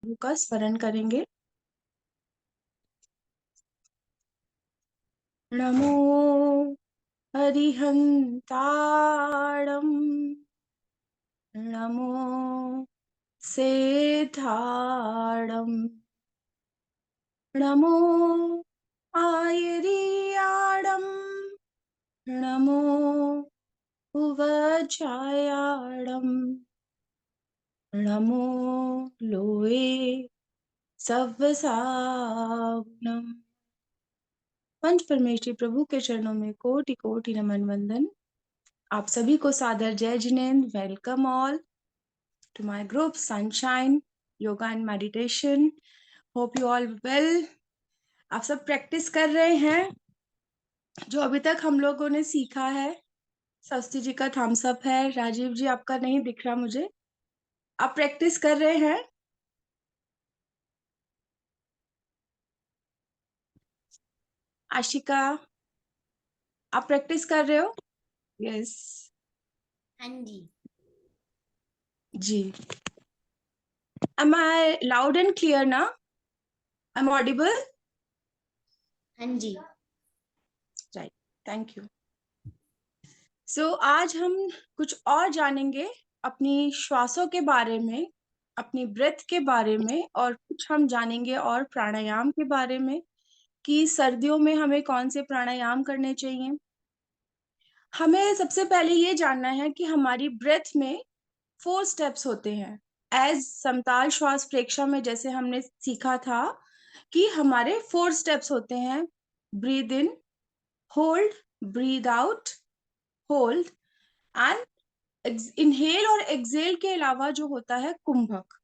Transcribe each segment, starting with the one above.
का स्मरण करेंगे। नमो हरिहंताणं, नमो सेठाणं, नमो आयरियाणं, नमो उवचायाणं, नमो लोए सव्वसावनम। पंच परमेश्वरी प्रभु के चरणों में कोटि कोटि नमन वंदन। आप सभी को सादर जय जिनेन्द्र। Welcome all to my group sunshine yoga and meditation. Hope you all well. आप सब प्रैक्टिस कर रहे हैं जो अभी तक हम लोगों ने सीखा है। सरस्वती जी का थम्स अप है। राजीव जी आपका नहीं दिख रहा मुझे। आप प्रैक्टिस कर रहे हैं? आशिका, आप प्रैक्टिस कर रहे हो? यस। हाँ जी। जी। Am I loud and clear ना? I am audible? हाँ जी। Right, thank you. सो आज हम कुछ और जानेंगे अपनी श्वासों के बारे में, अपनी ब्रेथ के बारे में, और कुछ हम जानेंगे और प्राणायाम के बारे में कि सर्दियों में हमें कौन से प्राणायाम करने चाहिए। हमें सबसे पहले ये जानना है कि हमारी ब्रेथ में 4 स्टेप्स होते हैं। एज समताल श्वास प्रेक्षा में जैसे हमने सीखा था कि हमारे 4 स्टेप्स होते हैं। Breathe in, hold, breathe out, hold and inhale. और एक्सेल के अलावा जो होता है कुंभक।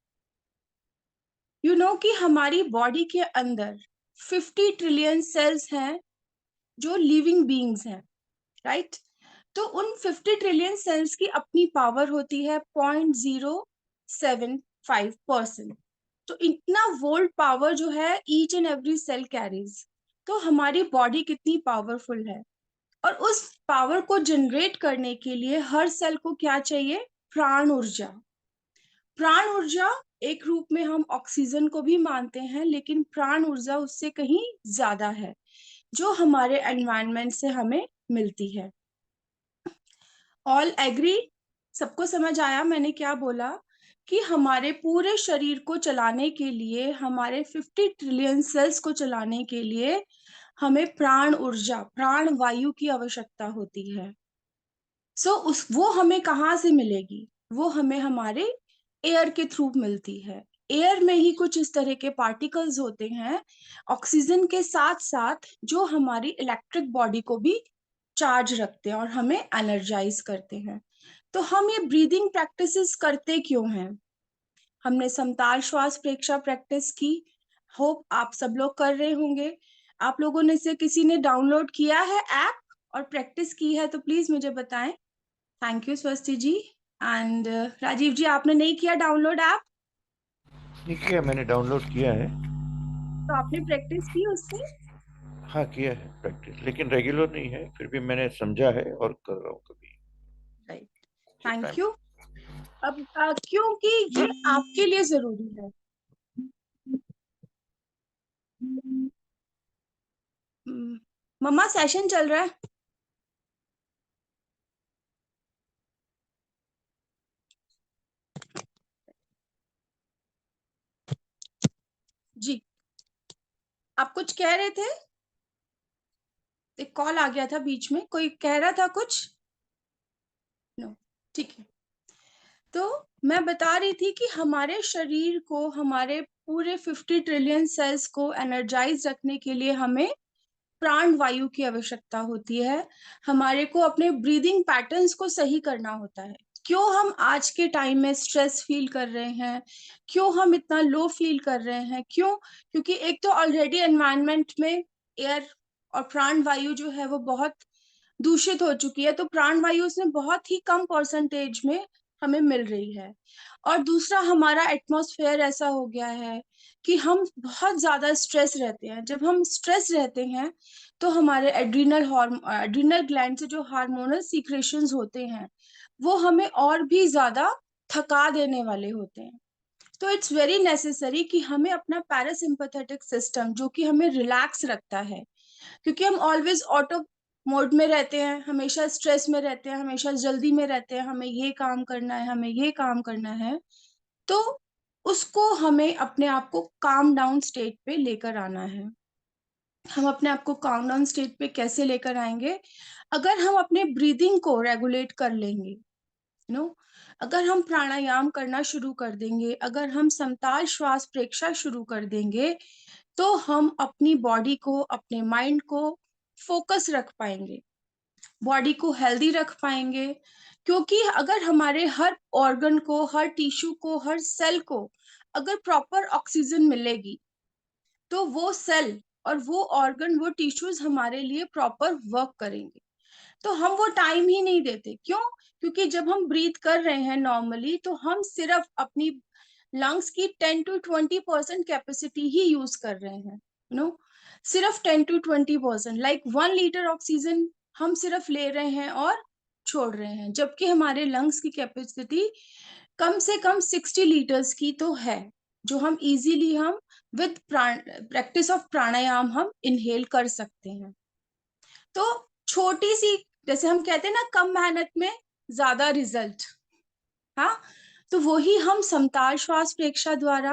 कि हमारी बॉडी के अंदर 50 ट्रिलियन सेल्स हैं जो लिविंग बीइंग्स हैं, राइट? तो उन 50 ट्रिलियन सेल्स की अपनी पावर होती है 0.075%। तो इतना वोल्ट पावर जो है each and every cell carries. तो हमारी बॉडी कितनी पावरफुल है। और उस पावर को जनरेट करने के लिए हर सेल को क्या चाहिए? प्राण ऊर्जा। प्राण ऊर्जा एक रूप में हम ऑक्सीजन को भी मानते हैं, लेकिन प्राण ऊर्जा उससे कहीं ज्यादा है जो हमारे एनवायरनमेंट से हमें मिलती है। All agree? सबको समझ आया मैंने क्या बोला? कि हमारे पूरे शरीर को चलाने के लिए, हमारे 50 ट्रिलियन सेल्स को चलाने के लिए हमें प्राण ऊर्जा, प्राण वायु की आवश्यकता होती है। वो हमें कहाँ से मिलेगी? वो हमें हमारे एयर के थ्रू मिलती है। एयर में ही कुछ इस तरह के पार्टिकल्स होते हैं ऑक्सीजन के साथ साथ, जो हमारी इलेक्ट्रिक बॉडी को भी चार्ज रखते हैं और हमें एनर्जाइज करते हैं। तो हम ये ब्रीदिंग प्रैक्टिसेस करते क्यों हैं? हमने समताल श्वास प्रेक्षा प्रैक्टिस की। होप आप सब लोग कर रहे होंगे। आप लोगों ने से किसी ने डाउनलोड किया है ऐप और प्रैक्टिस की है तो प्लीज मुझे बताएं। थैंक यू स्वस्ति जी। एंड राजीव जी, आपने नहीं किया डाउनलोड ऐप? ठीक है, मैंने डाउनलोड किया है। तो आपने प्रैक्टिस की उससे? हाँ, किया है प्रैक्टिस, लेकिन रेगुलर नहीं है। फिर भी मैंने समझा है और कर रहा हूँ कभी राइट, टाइम। Thank you. अब क्योंकि ये आपके लिए जरूरी है। मम्मा सेशन चल रहा है। जी, आप कुछ कह रहे थे? एक कॉल आ गया था बीच में, कोई कह रहा था कुछ? नो, ठीक है। तो मैं बता रही थी कि हमारे शरीर को, हमारे पूरे 50 ट्रिलियन सेल्स को एनर्जाइज रखने के लिए हमें प्राण वायु की आवश्यकता होती है। हमारे को अपने ब्रीदिंग पैटर्न्स को सही करना होता है। क्यों हम आज के टाइम में स्ट्रेस फील कर रहे हैं? क्यों हम इतना लो फील कर रहे हैं? क्यों? क्योंकि एक तो ऑलरेडी एनवायरनमेंट में एयर और प्राण वायु जो है वो बहुत दूषित हो चुकी है। तो प्राण वायु उसमें बहुत ही कम परसेंटेज में हमें मिल रही है। और दूसरा, हमारा एटमॉस्फेयर ऐसा हो गया है कि हम बहुत ज्यादा स्ट्रेस रहते हैं। जब हम स्ट्रेस रहते हैं तो हमारे एड्रिनल ग्लैंड से जो हार्मोनल सीक्रेशंस होते हैं वो हमें और भी ज्यादा थका देने वाले होते हैं। तो इट्स वेरी नेसेसरी कि हमें अपना पैरासिम्पैथेटिक सिस्टम, जो कि हमें रिलैक्स रखता है, क्योंकि हम ऑलवेज ऑटो मोड में रहते हैं, हमेशा स्ट्रेस में रहते हैं, हमेशा जल्दी में रहते हैं, हमें ये काम करना है, हमें ये काम करना है। तो उसको हमें अपने आप को काम डाउन स्टेट पे लेकर आना है। हम अपने आप को काम डाउन स्टेट पे कैसे लेकर आएंगे? अगर हम अपने ब्रीदिंग को रेगुलेट कर लेंगे, नो अगर हम प्राणायाम करना शुरू कर देंगे, अगर हम समताल श्वास प्रेक्षा शुरू कर देंगे, तो हम अपनी बॉडी को, अपने माइंड को फोकस रख पाएंगे, बॉडी को हेल्दी रख पाएंगे। क्योंकि अगर हमारे हर ऑर्गन को, हर टिश्यू को, हर सेल को अगर प्रॉपर ऑक्सीजन मिलेगी, तो वो सेल और वो ऑर्गन, वो टिश्यूज हमारे लिए प्रॉपर वर्क करेंगे। तो हम वो टाइम ही नहीं देते। क्यों? क्योंकि जब हम ब्रीथ कर रहे हैं नॉर्मली, तो हम सिर्फ अपनी लंग्स की 10 to 20% कैपेसिटी ही यूज कर रहे हैं, नो सिर्फ 10 to 20%, लाइक 1 लीटर ऑक्सीजन हम सिर्फ ले रहे हैं और छोड़ रहे हैं, जबकि हमारे लंग्स की कैपेसिटी कम से कम 60 लीटर्स की तो है, जो हम इजीली हम विद प्रैक्टिस ऑफ प्राणायाम हम इनहेल कर सकते हैं। तो छोटी सी, जैसे हम कहते हैं ना, कम मेहनत में ज्यादा रिजल्ट, हाँ, तो वही हम समताल श्वास प्रेक्षा द्वारा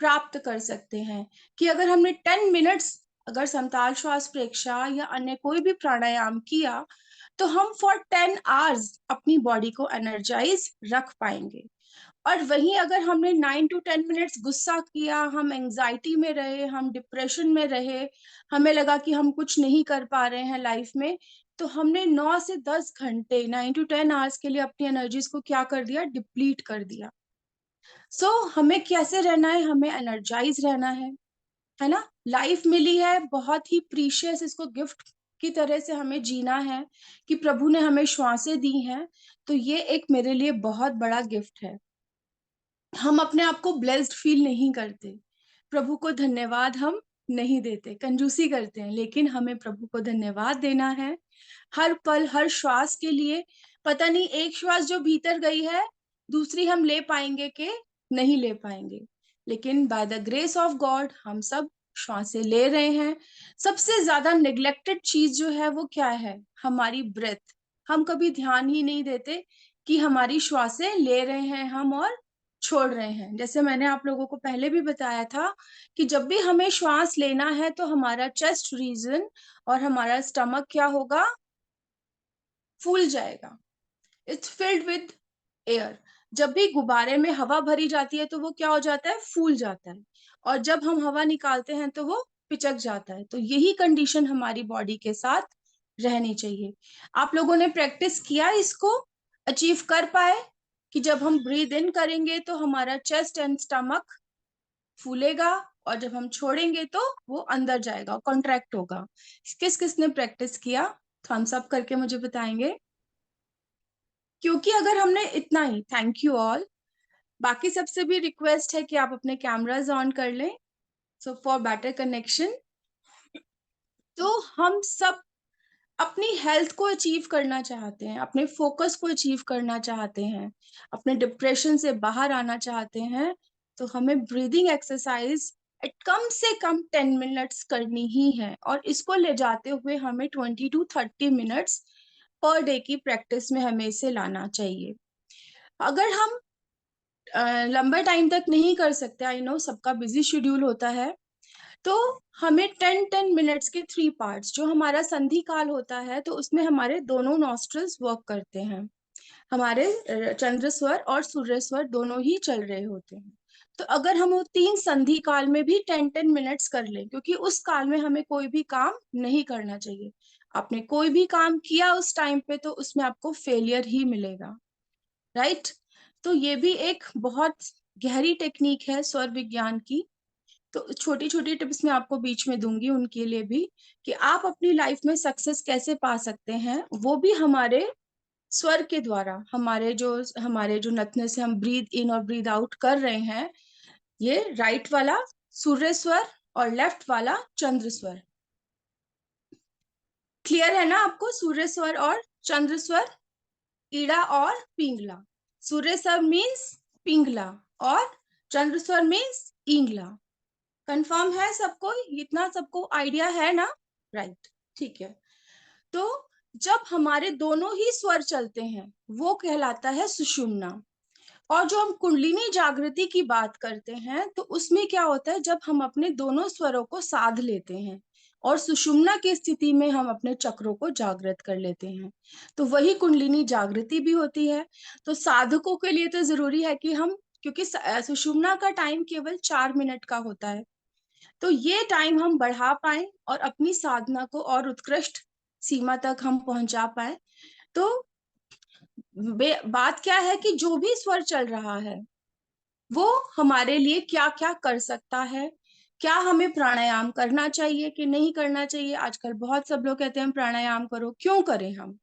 प्राप्त कर सकते हैं। कि अगर हमने 10 मिनट्स अगर समताल श्वास प्रेक्षा या अन्य कोई भी प्राणायाम किया, तो हम फॉर 10 आवर्स अपनी बॉडी को एनर्जाइज रख पाएंगे। और वहीं अगर हमने 9 to 10 मिनट्स गुस्सा किया, हम एंजाइटी में रहे, हम डिप्रेशन में रहे, हमें लगा कि हम कुछ नहीं कर पा रहे हैं लाइफ में, तो हमने 9 से 10 घंटे, 9 to 10 आवर्स के लिए अपनी एनर्जीज को क्या कर दिया? डिप्लीट कर दिया। हमें कैसे रहना है? हमें एनर्जाइज रहना है ना? लाइफ मिली है बहुत ही प्रीशियस, इसको गिफ्ट की तरह से हमें जीना है, कि प्रभु ने हमें श्वासें दी हैं, तो ये एक मेरे लिए बहुत बड़ा गिफ्ट है। हम अपने आप को ब्लेस्ड फील नहीं करते, प्रभु को धन्यवाद हम नहीं देते, कंजूसी करते हैं, लेकिन हमें प्रभु को धन्यवाद देना है हर पल, हर श्वास के लिए। पता नहीं एक श्वास जो भीतर गई है, दूसरी हम ले पाएंगे कि नहीं ले पाएंगे, लेकिन by the grace of God हम सब श्वासें ले रहे हैं। सबसे ज्यादा निग्लेक्टेड चीज जो है वो क्या है? हमारी ब्रेथ। हम कभी ध्यान ही नहीं देते कि हमारी श्वासें ले रहे हैं हम और छोड़ रहे हैं। जैसे मैंने आप लोगों को पहले भी बताया था कि जब भी हमें श्वास लेना है, तो हमारा चेस्ट रीजन और हमारा स्टमक क्या होगा? फूल जाएगा, इट्स फिल्ड विद एयर। जब भी गुब्बारे में हवा भरी जाती है, तो वो क्या हो जाता है? फूल जाता है। और जब हम हवा निकालते हैं, तो वो पिचक जाता है। तो यही कंडीशन हमारी बॉडी के साथ रहनी चाहिए। आप लोगों ने प्रैक्टिस किया, इसको अचीव कर पाए कि जब हम ब्रीद इन करेंगे, तो हमारा चेस्ट एंड स्टमक फूलेगा, और जब हम छोड़ेंगे तो वो अंदर जाएगा, कॉन्ट्रैक्ट होगा। किस किस ने प्रैक्टिस किया? थम्स अप करके मुझे बताएंगे। क्योंकि अगर हमने इतना ही, थैंक यू ऑल। बाकी सबसे भी रिक्वेस्ट है कि आप अपने कैमराज ऑन कर लें, सो फॉर बेटर कनेक्शन। तो हम सब अपनी हेल्थ को अचीव करना चाहते हैं, अपने फोकस को अचीव करना चाहते हैं, अपने डिप्रेशन से बाहर आना चाहते हैं, तो हमें ब्रीदिंग एक्सरसाइज कम से कम 10 मिनट्स करनी ही है। और इसको ले जाते हुए हमें 20 to 30 मिनट्स पर डे की प्रैक्टिस में हमें इसे लाना चाहिए। अगर हम लंबे टाइम तक नहीं कर सकते, आई नो सबका बिजी शेड्यूल होता है, तो हमें 10-10 मिनट्स के 3 पार्ट्स, जो हमारा संधि काल होता है, तो उसमें हमारे दोनों नॉस्ट्रल्स वर्क करते हैं, हमारे चंद्र स्वर और सूर्य स्वर दोनों ही चल रहे होते हैं। तो अगर हम वो 3 संधि काल में भी 10-10 मिनट्स कर लें, क्योंकि उस काल में हमें कोई भी काम नहीं करना चाहिए। आपने कोई भी काम किया उस टाइम पे, तो उसमें आपको फेलियर ही मिलेगा, राइट? तो ये भी एक बहुत गहरी टेक्निक है स्वर विज्ञान की। तो छोटी छोटी टिप्स मैं आपको बीच में दूंगी उनके लिए भी, कि आप अपनी लाइफ में सक्सेस कैसे पा सकते हैं, वो भी हमारे स्वर के द्वारा, हमारे जो नथने से हम ब्रीद इन और ब्रीद आउट कर रहे हैं, ये राइट वाला सूर्य स्वर और लेफ्ट वाला चंद्र स्वर। क्लियर है ना आपको? सूर्य स्वर और चंद्र स्वर, ईड़ा और पिंगला। सूर्य स्वर मीन्स पिंगला, और चंद्र स्वर मीन्स ईंगला। कंफर्म है सबको? इतना सबको आइडिया है ना? राइट, ठीक है। तो जब हमारे दोनों ही स्वर चलते हैं वो कहलाता है सुषुम्ना। और जो हम कुंडलिनी जागृति की बात करते हैं तो उसमें क्या होता है, जब हम अपने दोनों स्वरों को साध लेते हैं और सुषुम्ना की स्थिति में हम अपने चक्रों को जागृत कर लेते हैं, तो वही कुंडलिनी जागृति भी होती है। तो साधकों के लिए तो जरूरी है कि हम, क्योंकि सुषुम्ना का टाइम केवल 4 मिनट का होता है, तो ये टाइम हम बढ़ा पाए और अपनी साधना को और उत्कृष्ट सीमा तक हम पहुंचा पाए। तो बात क्या है कि जो भी स्वर चल रहा है वो हमारे लिए क्या क्या कर सकता है, क्या हमें प्राणायाम करना चाहिए कि नहीं करना चाहिए। आजकल बहुत सब लोग कहते हैं प्राणायाम करो, क्यों करें हम?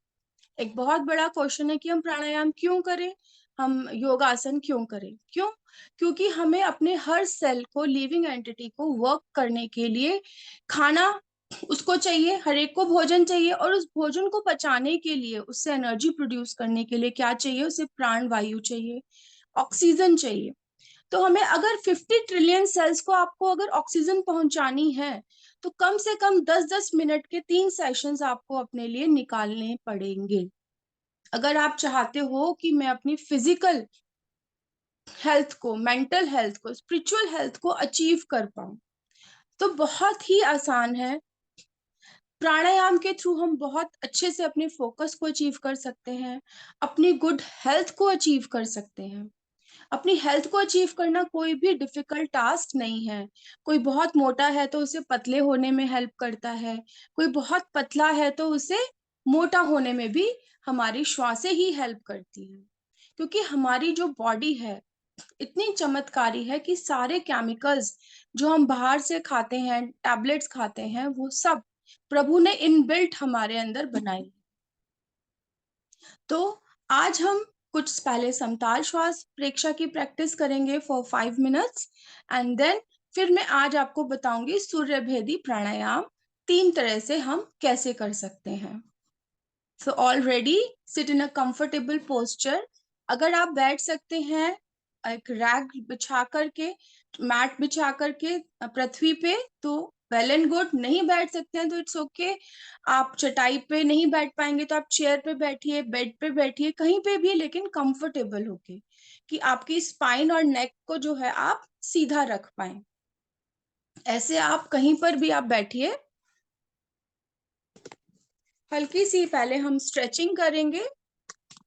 एक बहुत बड़ा क्वेश्चन है कि हम प्राणायाम क्यों करें, हम योगासन क्यों करें? क्यों? क्योंकि हमें अपने हर सेल को, लिविंग एंटिटी को वर्क करने के लिए खाना उसको चाहिए, हर एक को भोजन चाहिए, और उस भोजन को पचाने के लिए, उससे एनर्जी प्रोड्यूस करने के लिए क्या चाहिए? उसे प्राण वायु चाहिए, ऑक्सीजन चाहिए। तो हमें अगर 50 ट्रिलियन सेल्स को आपको अगर ऑक्सीजन पहुंचानी है तो कम से कम 10-10 मिनट के 3 सेशंस आपको अपने लिए निकालने पड़ेंगे, अगर आप चाहते हो कि मैं अपनी फिजिकल हेल्थ को, मेंटल हेल्थ को, स्पिरिचुअल हेल्थ को अचीव कर पाऊं। तो बहुत ही आसान है, प्राणायाम के थ्रू हम बहुत अच्छे से अपने फोकस को अचीव कर सकते हैं, अपनी गुड हेल्थ को अचीव कर सकते हैं। अपनी हेल्थ को अचीव करना कोई भी डिफिकल्ट टास्क नहीं है। कोई बहुत मोटा है तो उसे पतले होने में हेल्प करता है, कोई बहुत पतला है तो उसे मोटा होने में भी हमारी श्वासें ही हेल्प करती है। क्योंकि हमारी जो बॉडी है इतनी चमत्कारी है कि सारे केमिकल्स जो हम बाहर से खाते हैं, टैबलेट्स खाते हैं, वो सब प्रभु ने इनबिल्ट हमारे अंदर बनाई। तो आज हम कुछ पहले समताल श्वास प्रेक्षा की प्रैक्टिस करेंगे फॉर 5 मिनट्स, एंड देन फिर मैं आज आपको बताऊंगी सूर्य भेदी प्राणायाम 3 तरह से हम कैसे कर सकते हैं। So already sit in a comfortable posture. अगर आप बैठ सकते हैं एक रैग बिछा करके, मैट बिछा करके पृथ्वी पे, तो वेल एंड गुड। नहीं बैठ सकते हैं तो इट्स ओके। आप चटाई पे नहीं बैठ पाएंगे तो आप चेयर पे बैठिए, बेड पे बैठिए, कहीं पे भी, लेकिन कंफर्टेबल होके, कि आपकी स्पाइन और नेक को जो है आप सीधा रख पाए। ऐसे आप कहीं पर भी आप बैठिए। हल्की सी पहले हम स्ट्रेचिंग करेंगे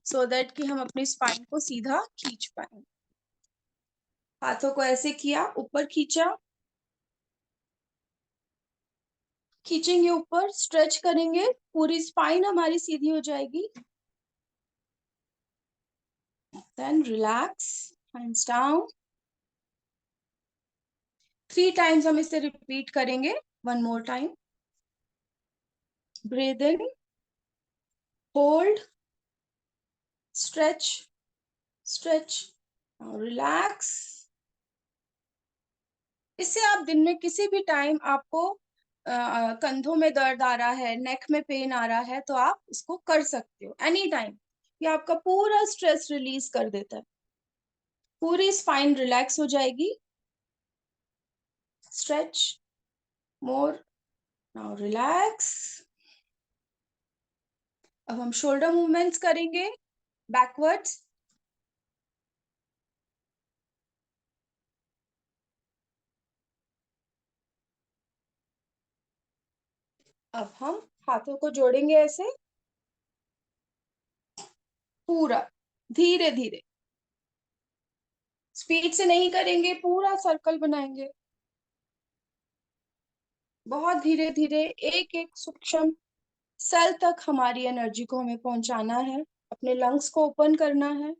सो दैट कि हम अपनी स्पाइन को सीधा खींच पाए। हाथों को ऐसे किया, ऊपर खींचा, खींचेंगे ऊपर, स्ट्रेच करेंगे, पूरी स्पाइन हमारी सीधी हो जाएगी। Then relax, hands down. 3 times हम इसे रिपीट करेंगे। 1 more time. Breathe in, hold, stretch, stretch, relax. इससे आप दिन में किसी भी टाइम आपको कंधों में दर्द आ रहा है, नेक में पेन आ रहा है, तो आप इसको कर सकते हो एनी टाइम। ये आपका पूरा स्ट्रेस रिलीज कर देता है, पूरी स्पाइन रिलैक्स हो जाएगी। स्ट्रेच मोर, नाउ रिलैक्स। अब हम शोल्डर मूवमेंट्स करेंगे बैकवर्ड्स। अब हम हाथों को जोड़ेंगे ऐसे, पूरा धीरे धीरे, स्पीड से नहीं करेंगे, पूरा सर्कल बनाएंगे बहुत धीरे धीरे। एक एक सूक्ष्म सेल तक हमारी एनर्जी को हमें पहुंचाना है, अपने लंग्स को ओपन करना है।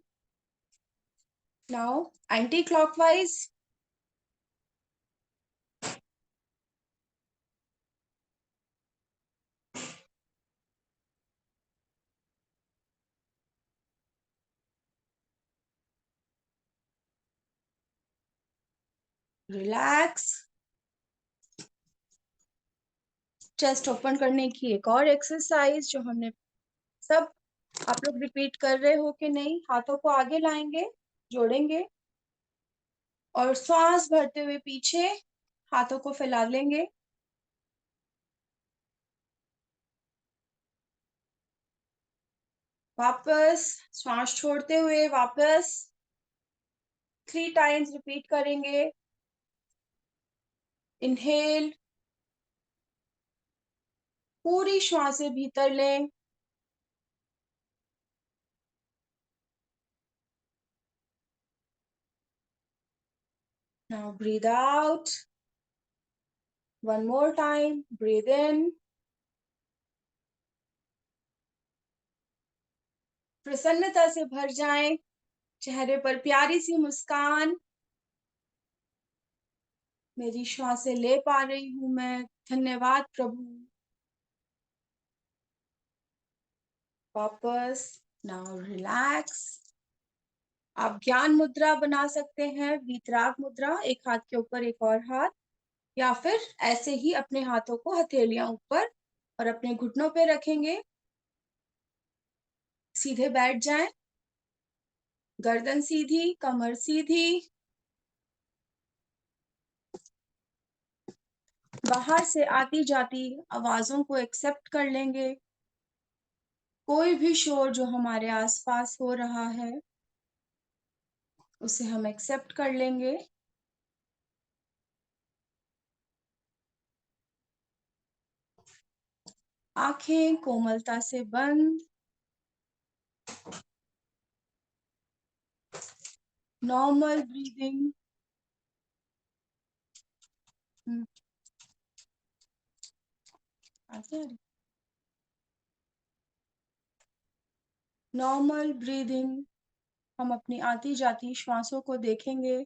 Now anti clockwise. Relax. Chest open करने की एक और एक्सरसाइज जो हमने सब, आप लोग रिपीट कर रहे हो कि नहीं? हाथों को आगे लाएंगे, जोड़ेंगे और श्वास भरते हुए पीछे हाथों को फैला लेंगे। वापस श्वास छोड़ते हुए वापस 3 टाइम्स रिपीट करेंगे। इनहेल, पूरी श्वासें भीतर लें। Now breathe out. One more time. Breathe in. प्रसन्नता से भर जाएं, चेहरे पर प्यारी सी मुस्कान। मेरी श्वासें ले पा रही हूं मैं, धन्यवाद प्रभु। वापस। Now relax. आप ज्ञान मुद्रा बना सकते हैं, वीतराग मुद्रा, एक हाथ के ऊपर एक और हाथ, या फिर ऐसे ही अपने हाथों को हथेलियां ऊपर और अपने घुटनों पे रखेंगे। सीधे बैठ जाएं, गर्दन सीधी, कमर सीधी। बाहर से आती जाती आवाजों को एक्सेप्ट कर लेंगे। कोई भी शोर जो हमारे आसपास हो रहा है उसे हम एक्सेप्ट कर लेंगे। आंखें कोमलता से बंद। Normal breathing. Normal breathing. हम अपनी आती जाती श्वासों को देखेंगे।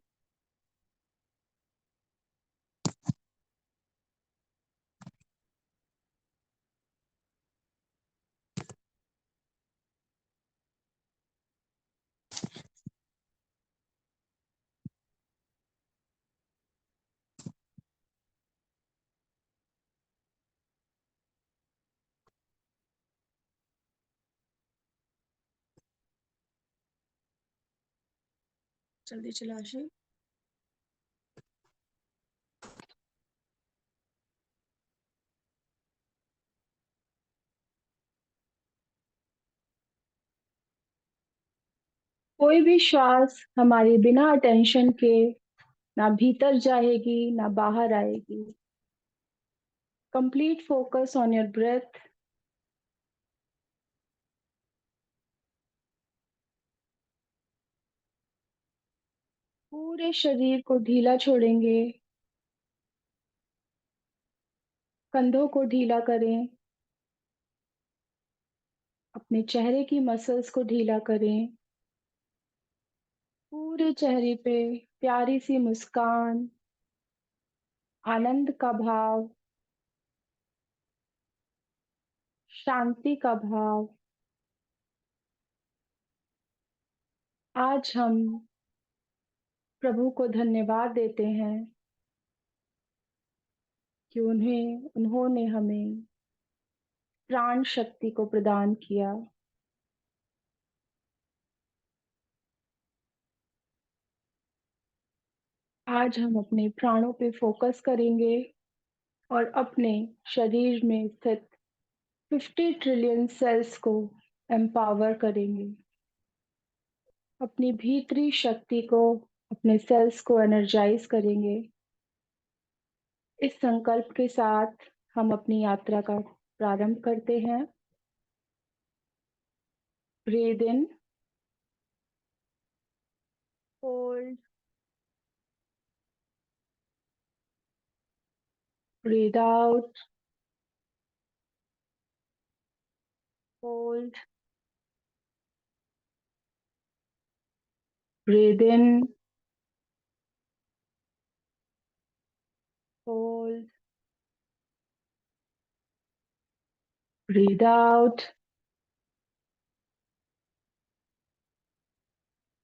जल्दी चला आशी। कोई भी श्वास हमारे बिना अटेंशन के ना भीतर जाएगी ना बाहर आएगी। Complete focus on your breath. पूरे शरीर को ढीला छोड़ेंगे। कंधों को ढीला करें। अपने चेहरे की मसल्स को ढीला करें। पूरे चेहरे पे प्यारी सी मुस्कान, आनंद का भाव, शांति का भाव। आज हम प्रभु को धन्यवाद देते हैं कि उन्होंने हमें प्राण शक्ति को प्रदान किया। आज हम अपने प्राणों पे फोकस करेंगे और अपने शरीर में स्थित 50 ट्रिलियन सेल्स को एम्पावर करेंगे। अपनी भीतरी शक्ति को, अपने सेल्स को एनर्जाइज करेंगे। इस संकल्प के साथ हम अपनी यात्रा का प्रारंभ करते हैं। Breathe in, hold, breathe out, hold, breathe in, hold, breathe out,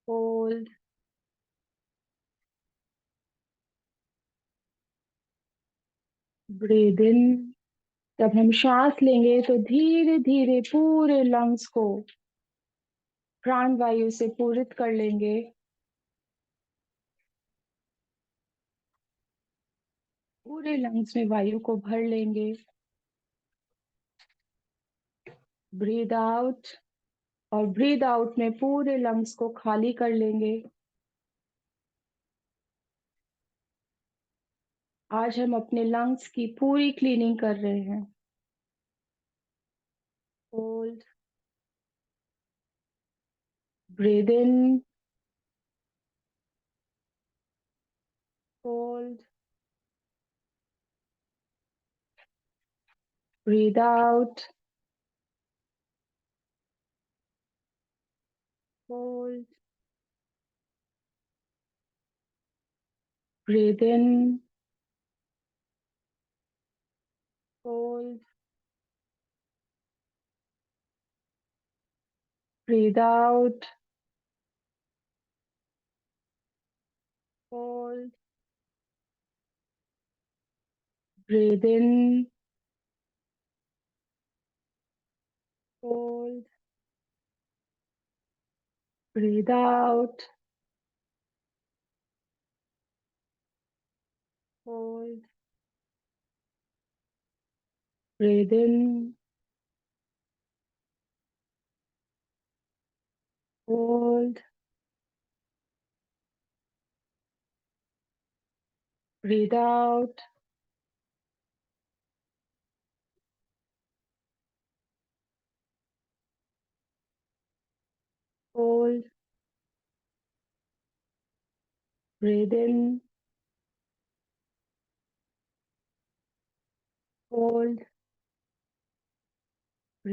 hold, breathe in. जब हम सांस लेंगे तो धीरे धीरे पूरे लंग्स को प्राण वायु से पूरित कर लेंगे। पूरे लंग्स में वायु को भर लेंगे। ब्रीद आउट, और ब्रीद आउट में पूरे लंग्स को खाली कर लेंगे। आज हम अपने लंग्स की पूरी क्लीनिंग कर रहे हैं। Hold, breathe in, hold, breathe out, hold, breathe in, hold, breathe out, hold, breathe in, hold, breathe out, hold, breathe in, hold, breathe out,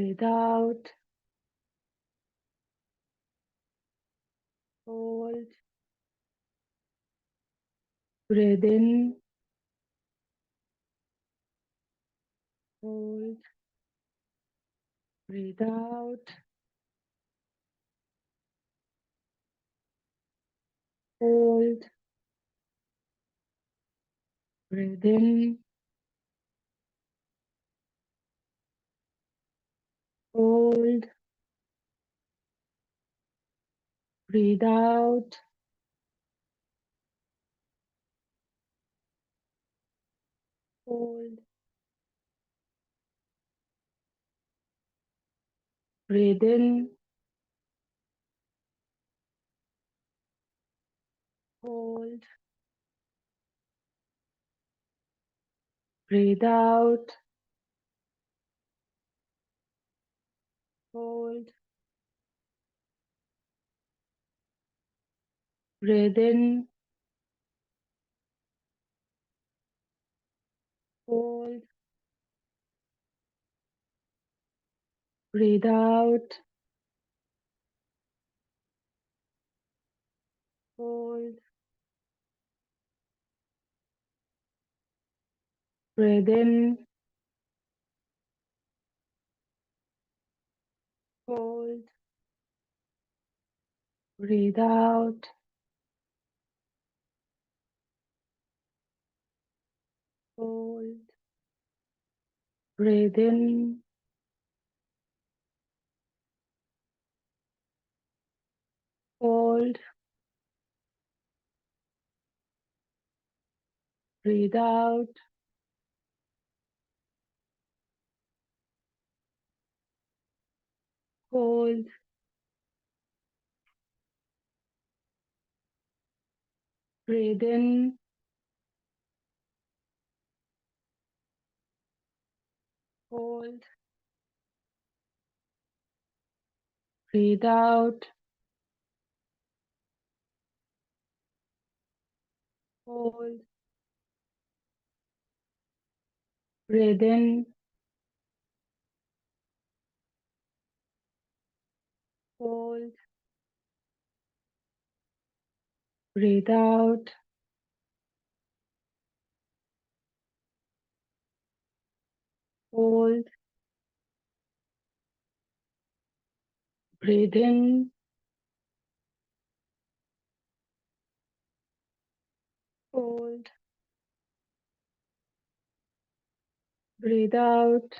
hold, breathe in, hold, breathe out, hold, breathe in, hold, breathe out, hold, breathe in, hold, breathe out, hold, breathe in, hold, breathe out, hold, breathe in, hold, breathe out, hold, breathe in, hold, breathe out, hold, breathe in, hold, breathe out, hold, breathe in, hold, breathe out, hold, breathe in, hold, breathe out, hold, breathe in, hold, breathe out,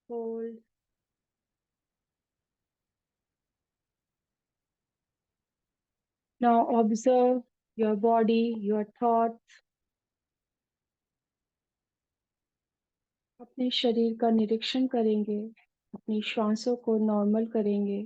hold. Now observe your body, your thoughts. अपने शरीर का निरीक्षण करेंगे, अपनी श्वासों को normal करेंगे।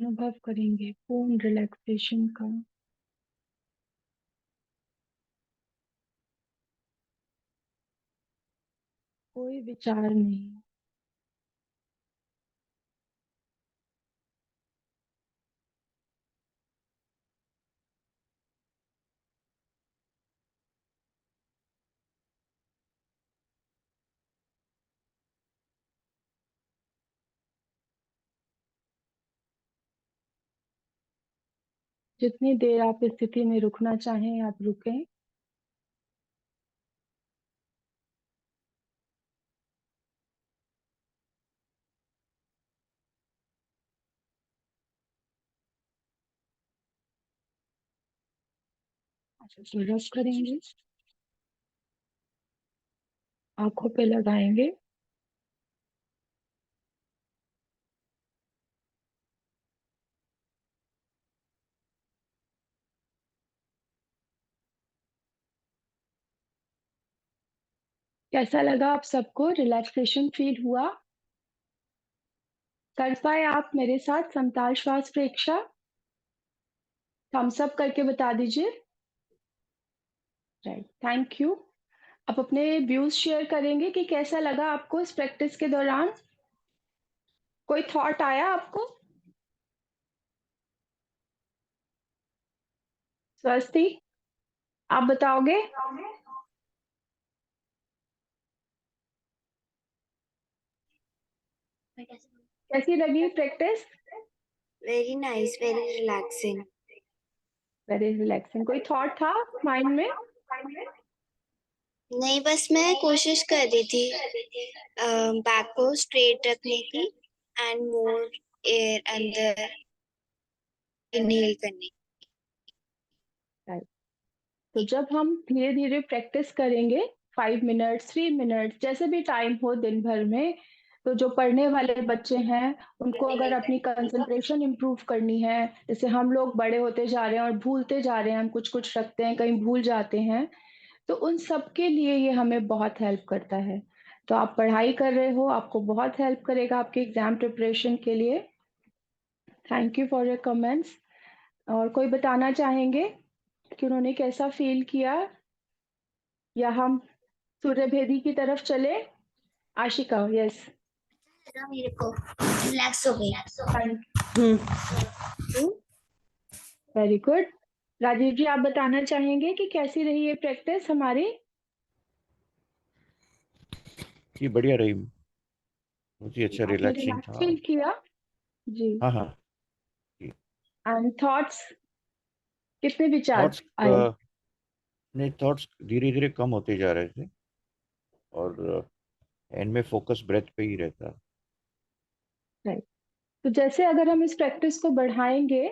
अनुभव करेंगे पूर्ण रिलैक्सेशन का। कोई विचार नहीं। जितनी देर आप इस स्थिति में रुकना चाहें आप रुकें। अच्छा, रब करेंगे, आंखों पे लगाएंगे। कैसा लगा आप सबको? रिलैक्सेशन फील हुआ? कर पाए आप मेरे साथ समताल श्वास प्रेक्षा? थम्स अप करके बता दीजिए। Right, thank you. आप अपने व्यूज शेयर करेंगे कि कैसा लगा आपको इस प्रैक्टिस के दौरान? कोई थॉट आया आपको? स्वस्ति, आप बताओगे? कैसी लगी practice? Very nice, very relaxing. Very relaxing. कोई थॉट था माइंड में? नहीं, बस मैं कोशिश कर रही थी बैक को स्ट्रेट रखने की एंड मोर एयर अंदर इनहेल करने की। तो जब हम धीरे धीरे प्रैक्टिस करेंगे 5 मिनट्स 3 मिनट्स जैसे भी टाइम हो दिन भर में, तो जो पढ़ने वाले बच्चे हैं उनको अगर अपनी कंसंट्रेशन इम्प्रूव करनी है, जैसे हम लोग बड़े होते जा रहे हैं और भूलते जा रहे हैं, हम कुछ कुछ रखते हैं कहीं भूल जाते हैं, तो उन सब के लिए ये हमें बहुत हेल्प करता है। तो आप पढ़ाई कर रहे हो, आपको बहुत हेल्प करेगा आपके एग्जाम प्रिपरेशन के लिए। Thank you for your comments. और कोई बताना चाहेंगे कि उन्होंने कैसा फील किया, या हम सूर्यभेदी की तरफ चले? आशिका, यस। लगा मेरे को, रिलैक्स हो गई। Very good. राजीव जी, आप बताना चाहेंगे कि कैसी रही ये प्रैक्टिस हमारी? ये बढ़िया रही, बहुत ही अच्छा आपने रिलैक्सिंग रिलैक्स था। फील किया? जी। हाँ हाँ। एंड थॉट्स, कितने विचार थॉट्स आए? नहीं, थॉट्स धीरे धीरे कम होते जा रहे थे और एंड में फोकस ब्रेथ पे ही रहता। राइट। तो जैसे अगर हम इस प्रैक्टिस को बढ़ाएंगे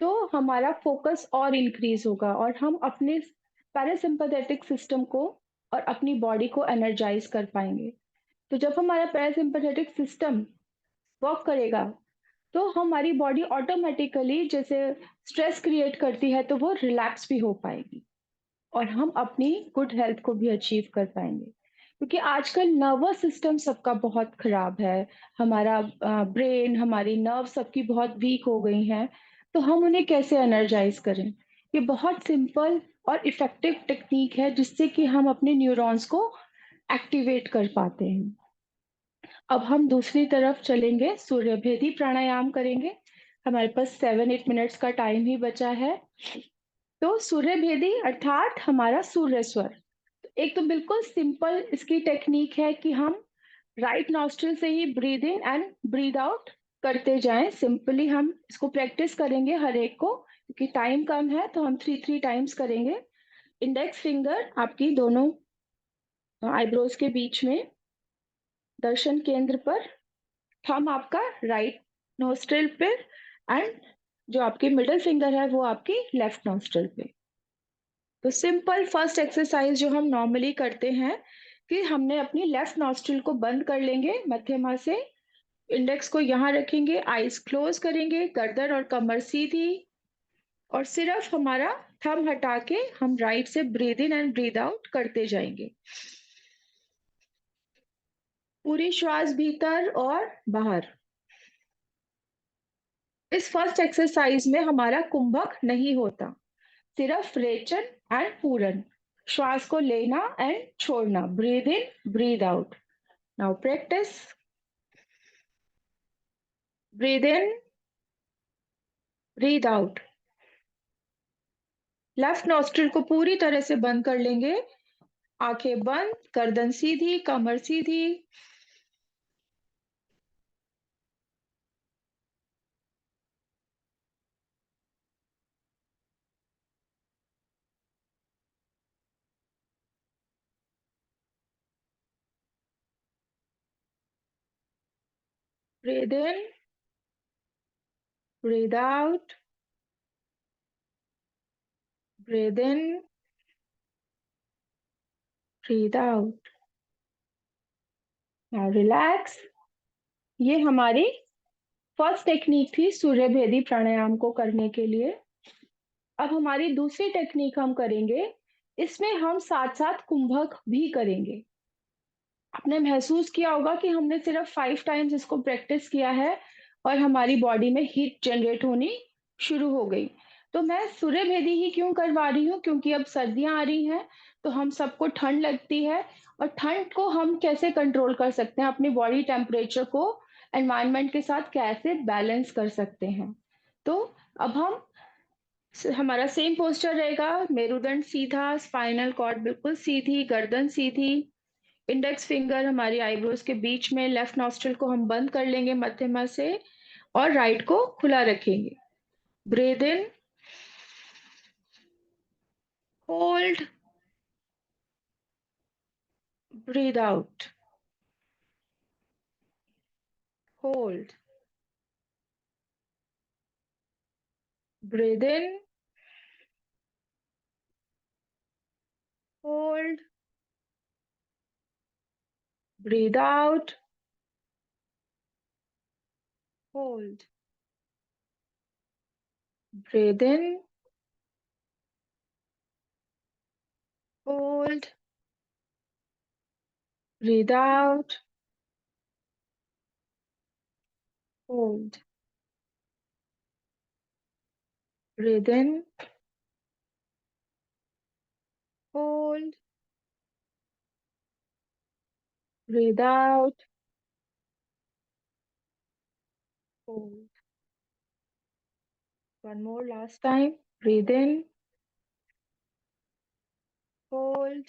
तो हमारा फोकस और इंक्रीज होगा और हम अपने पैरासिम्पथेटिक सिस्टम को और अपनी बॉडी को एनर्जाइज कर पाएंगे। तो जब हमारा पैरासिम्पथेटिक सिस्टम वर्क करेगा तो हमारी बॉडी ऑटोमेटिकली जैसे स्ट्रेस क्रिएट करती है तो वो रिलैक्स भी हो पाएगी और हम अपनी गुड हेल्थ को भी अचीव कर पाएंगे। क्योंकि आजकल नर्वस सिस्टम सबका बहुत खराब है, हमारा ब्रेन, हमारी नर्व सबकी बहुत वीक हो गई हैं, तो हम उन्हें कैसे एनर्जाइज करें? ये बहुत सिंपल और इफेक्टिव टेक्निक है जिससे कि हम अपने न्यूरॉन्स को एक्टिवेट कर पाते हैं। अब हम दूसरी तरफ चलेंगे, सूर्यभेदी प्राणायाम करेंगे। हमारे पास 7-8 मिनट्स का टाइम ही बचा है। तो सूर्यभेदी अर्थात हमारा सूर्य स्वर। एक तो बिल्कुल सिंपल इसकी टेक्निक है कि हम राइट नॉस्ट्रिल से ही breathe in and breathe out करते जाएं। सिंपली हम इसको प्रैक्टिस करेंगे हर एक को, क्योंकि टाइम कम है तो हम 3 टाइम्स करेंगे। इंडेक्स फिंगर आपकी दोनों आईब्रोज के बीच में दर्शन केंद्र पर, थंब आपका राइट नोस्ट्रिल पे एंड जो आपकी मिडिल फिंगर है वो आपकी लेफ्ट नोस्ट्रिल पे। तो सिंपल फर्स्ट एक्सरसाइज जो हम नॉर्मली करते हैं कि हमने अपनी लेफ्ट नोस्ट्रिल को बंद कर लेंगे मध्यमा से, इंडेक्स को यहाँ रखेंगे, आईज क्लोज करेंगे, गर्दन और कमर सीधी, और सिर्फ हमारा थंब हटा के हम राइट से breathe in and breathe out करते जाएंगे। पूरी श्वास भीतर और बाहर। इस फर्स्ट एक्सरसाइज में हमारा कुंभक नहीं होता, सिर्फ रेचन एंड पूरन। श्वास को लेना एंड छोड़ना, breathe in breathe out. Now practice. Breathe in, breathe out. Left nostril को पूरी तरह से बंद कर लेंगे, आंखें बंद, गर्दन सीधी, कमर सीधी। Breathe in, breathe out, breathe in, breathe out. Now relax. ये हमारी फर्स्ट टेक्निक थी सूर्यभेदी प्राणायाम को करने के लिए। अब हमारी दूसरी टेक्निक हम करेंगे, इसमें हम साथ साथ कुंभक भी करेंगे। आपने महसूस किया होगा कि हमने सिर्फ 5 टाइम्स इसको प्रैक्टिस किया है और हमारी बॉडी में हीट जनरेट होनी शुरू हो गई। तो मैं सूर्यभेदी ही क्यों करवा रही हूँ, क्योंकि अब सर्दियां आ रही हैं तो हम सबको ठंड लगती है, और ठंड को हम कैसे कंट्रोल कर सकते हैं, अपनी बॉडी टेम्परेचर को एनवायरनमेंट के साथ कैसे बैलेंस कर सकते हैं। तो अब हमारा सेम पोस्चर रहेगा, मेरुदंड सीधा, स्पाइनल कॉर्ड बिल्कुल सीधी, गर्दन सीधी, इंडेक्स फिंगर हमारी आईब्रोज के बीच में, लेफ्ट नॉस्ट्रिल को हम बंद कर लेंगे मध्यमा से और राइट को खुला रखेंगे। Breathe in, hold, breathe out, hold, breathe in, hold, breathe out, hold, breathe in, hold, breathe out, hold, breathe in, hold, breathe out, hold. One more last time. Breathe in, hold,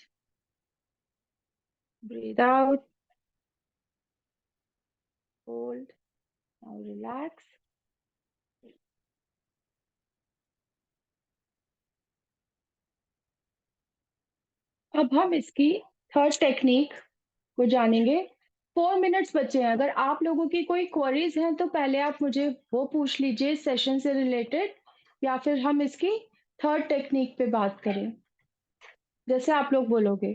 breathe out, hold. Now relax. अब हम इसकी third technique को जानेंगे। 4 minutes बचे हैं। अगर आप लोगों की कोई क्वेरीज हैं तो पहले आप मुझे वो पूछ लीजिए सेशन से रिलेटेड, या फिर हम इसकी थर्ड टेक्निक पे बात करें, जैसे आप लोग बोलोगे।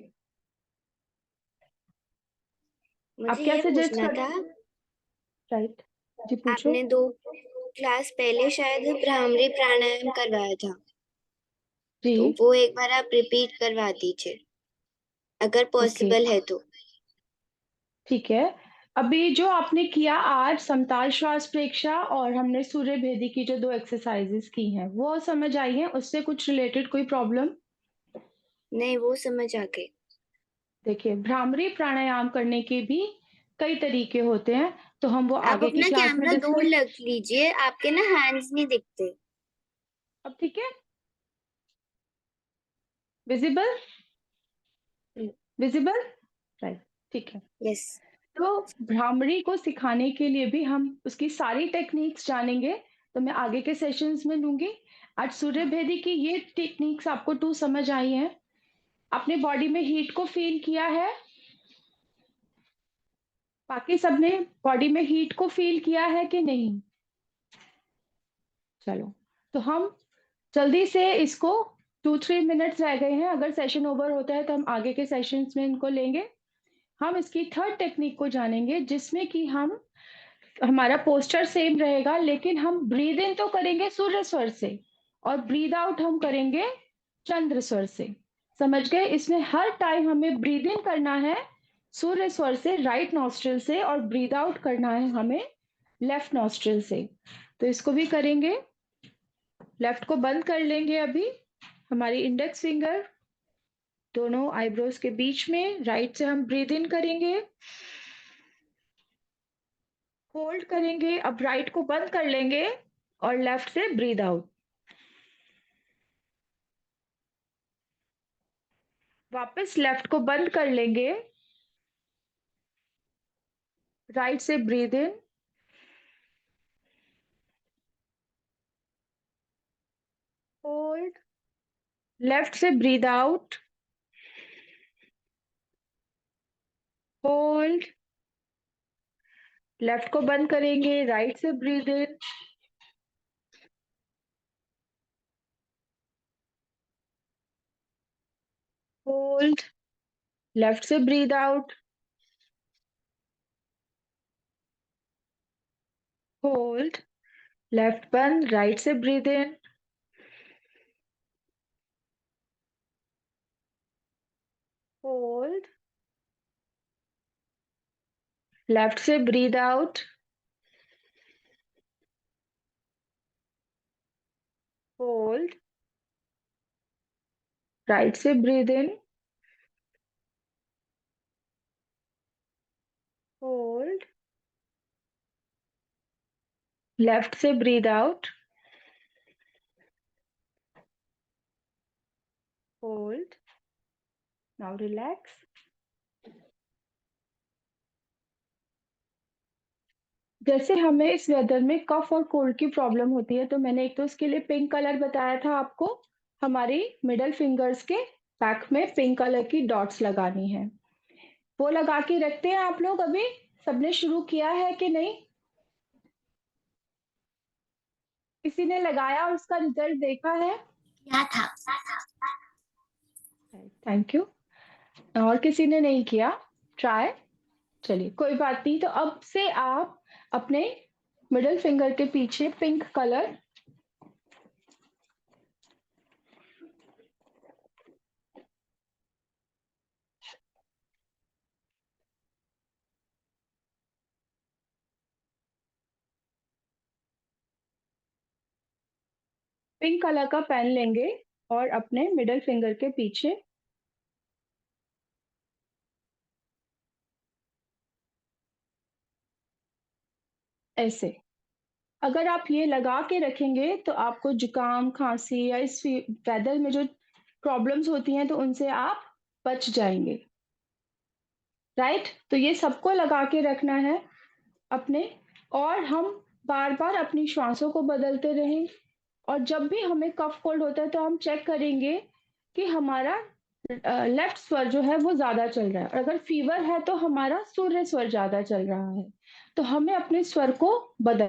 आप मुझे क्या ये सजेस्ट पूछना कर, था, राइट जी पूछो। आपने 2 क्लास पहले शायद भ्रामरी प्राणायाम करवाया था, जी तो वो एक बार आप रिपीट करवा दीजिए अगर ओके पॉसिबल है तो। ठीक है। अभी जो आपने किया आज समताल श्वास प्रेक्षा और हमने सूर्य भेदी की जो 2 एक्सरसाइजेस की हैं वो समझ आई है, उससे कुछ रिलेटेड कोई प्रॉब्लम? नहीं, वो समझ आ गई। देखिए भ्रामरी प्राणायाम करने के भी कई तरीके होते हैं, तो हम वो आप आगे की अपना क्लास में कैमरा दूर डिस्कस। रख लीजिए, आपके ना हैंड्स नहीं दिखते। अब ठीक है, विजिबल, विजिबल, राइट, ठीक है। यस। तो भ्रामरी को सिखाने के लिए भी हम उसकी सारी टेक्निक्स जानेंगे, तो मैं आगे के सेशंस में लूंगी। आज सूर्य भेदी की ये टेक्निक्स आपको 2 समझ आई हैं, अपने बॉडी में हीट को फील किया है, बाकी सबने बॉडी में हीट को फील किया है कि नहीं? चलो, तो हम जल्दी से इसको 2-3 मिनट्स रह गए हैं, अगर सेशन ओवर होता है तो हम आगे के सेशंस में इनको लेंगे। हम इसकी थर्ड टेक्निक को जानेंगे जिसमें कि हम हमारा पोस्चर सेम रहेगा लेकिन हम ब्रीद इन तो करेंगे सूर्य स्वर से और ब्रीद आउट हम करेंगे चंद्र स्वर से। समझ गए? इसमें हर टाइम हमें ब्रीद इन करना है सूर्य स्वर से राइट नॉस्ट्रिल से और ब्रीद आउट करना है हमें लेफ्ट नॉस्ट्रिल से। तो इसको भी करेंगे। लेफ्ट को बंद कर लेंगे अभी, हमारी इंडेक्स फिंगर दोनों आईब्रोज के बीच में, राइट से हम ब्रीद इन करेंगे, होल्ड करेंगे, अब राइट को बंद कर लेंगे और लेफ्ट से ब्रीद आउट। वापस लेफ्ट को बंद कर लेंगे, राइट से ब्रीद इन, होल्ड, लेफ्ट से ब्रीद आउट, होल्ड, लेफ्ट को बंद करेंगे, राइट से ब्रीद इन, होल्ड, लेफ्ट से ब्रीद आउट, होल्ड, लेफ्ट बंद, राइट से ब्रीद इन, होल्ड, लेफ्ट से ब्रीद आउट, होल्ड, राइट से ब्रीद इन, होल्ड, लेफ्ट से breathe out, hold, now relax. जैसे हमें इस वेदर में कफ और कोल्ड की प्रॉब्लम होती है तो मैंने एक तो इसके लिए पिंक कलर बताया था आपको, हमारी मिडल फिंगर्स के बैक में पिंक कलर की डॉट्स लगानी है। वो लगा के रखते हैं आप लोग अभी? सबने शुरू किया है कि नहीं? किसी ने लगाया और उसका रिजल्ट देखा है? क्या था? Thank you. और किसी ने नहीं किया ट्राई? चलिए कोई बात नहीं, तो अब से आप अपने मिडल फिंगर के पीछे पिंक कलर का पेन लेंगे और अपने मिडल फिंगर के पीछे ऐसे, अगर आप ये लगा के रखेंगे तो आपको जुकाम खांसी या इस वेदर में जो प्रॉब्लम्स होती हैं तो उनसे आप बच जाएंगे। राइट, तो ये सबको लगा के रखना है अपने, और हम बार बार अपनी श्वासों को बदलते रहें। और जब भी हमें कफ कोल्ड होता है तो हम चेक करेंगे कि हमारा लेफ्ट स्वर जो है वो ज्यादा चल रहा है, और अगर फीवर है तो हमारा सूर्य स्वर ज्यादा चल रहा है, तो हमें अपने स्वर को बदल